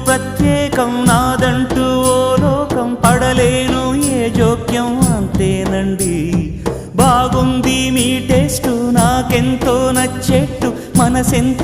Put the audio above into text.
ప్రత్యేకం నాదంటూ ఓ లోకం పడలేను ఏ జోక్యం అంతేనండి బాగుంది మీ టేస్టు నాకెంతో నచ్చేట్టు మనసెంత